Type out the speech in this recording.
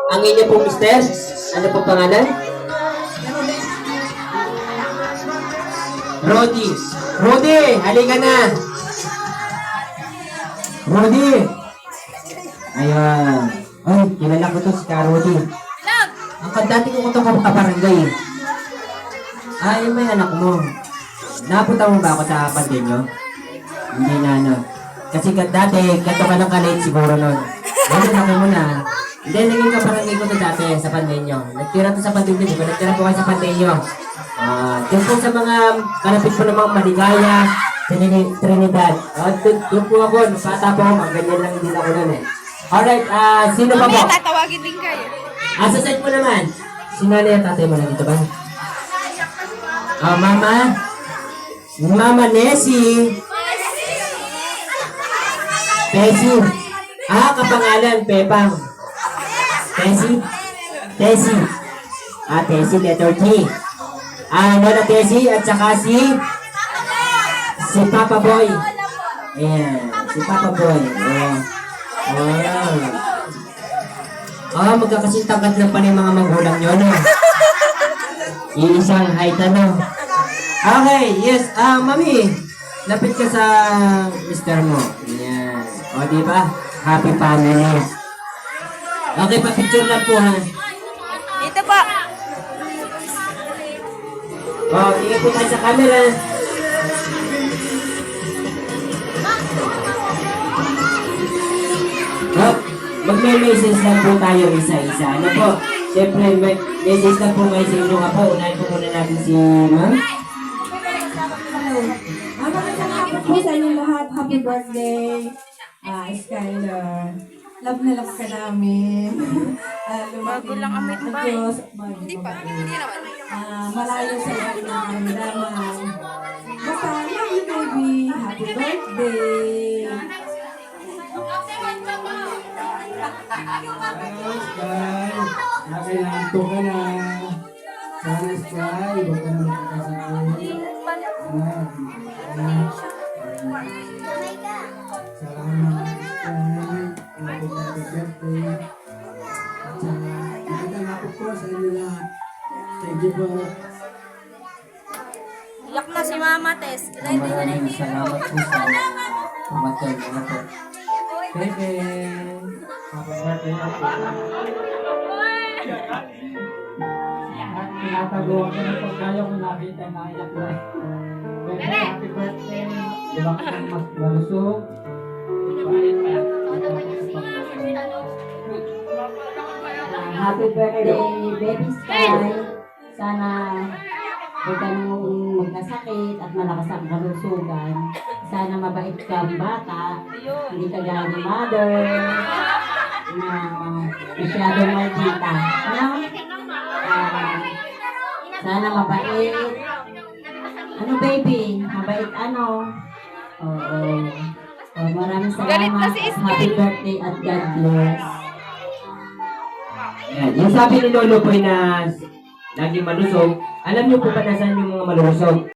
Ang inyo pong mister? Ano pong pangalan? Rodi. Rodi, halika na. Rodi. Ayan. Ay, kilala ko to si Rodi. Ang dati ko itong kabarangay. Ay, may anak mo. Napunta mo ba ako sa pande nyo? Hindi na, ano. Kasi dati, ganito ka ng kalate siguro nun. Ngayon, ako muna. Hindi, naging kabarangay ko to dati sa pande nyo. Nagtira to sa pande nyo, diba? Nagtira po kayo sa pande nyo. Doon po sa mga kalapit po ng mga Maligaya, Trinidad. Doon po ako, bata po ako, ganyan lang din ako nun eh. Alright, sino pa po? Tatawagin din kayo. Sa set mo naman. Sino na yung tatay mo na dito ba? Mama? Mama Nessie. Tessie. Kapangalan, Pepang. Tessie? Tessie. Tessie, letter T. Lola Tessie at saka si Papa Boy. Ayan, si Papa Boy. Magkakasintangkat lang pa yung mga magulang nyo, no? Iisang height, ano? Okay, yes. Mami, lapit ka sa mister mo. Ayan. Diba? Happy family. Okay, pa-picture lang po, ha? Ito po. Tingnan po tayo sa camera. Magme-message lang po tayo isa-isa. Ano po? Siyempre, message lang po kayo sa inyo nga po. Unahin po muna natin si Ma'am. Magandang hapon po sa inyo lahat. Happy birthday, Skyler. Love na love ka namin. Bago lang amit ba eh. Diyos, Hindi pa. Hindi naman. malayo sa lahat ng karamdaman. Basta, love you, baby. Happy birthday. Nakailanto ka na. Sana Sky, huwag ka na makakasakit. Salamat Sky. Happy birthday. At saka, magandang hapon po sa inyo lahat. Thank you po. Iyak na si Mama Tess. Maraming salamat po sa pamatay mga po. Pepe. Happy birthday na po. Tinatago ako na pagkaya ko nakita na iyak na. Happy birthday. Diba ka ng mas malusog? Happy birthday, Baby Sky. Sana huwag ka nang magkasakit at malakas ang kalusugan. Sana mabait kang bata. Hindi ka gaya ni mother. Masyadong maldita. Sana mabait. Ano baby? Mabait ano? Oo. Maraming Galit na salamat. si Sky. Happy birthday at God bless. Yan. Yung sabi ni Lolo po na laging malusog, alam niyo po ba na saan yung mga malusog?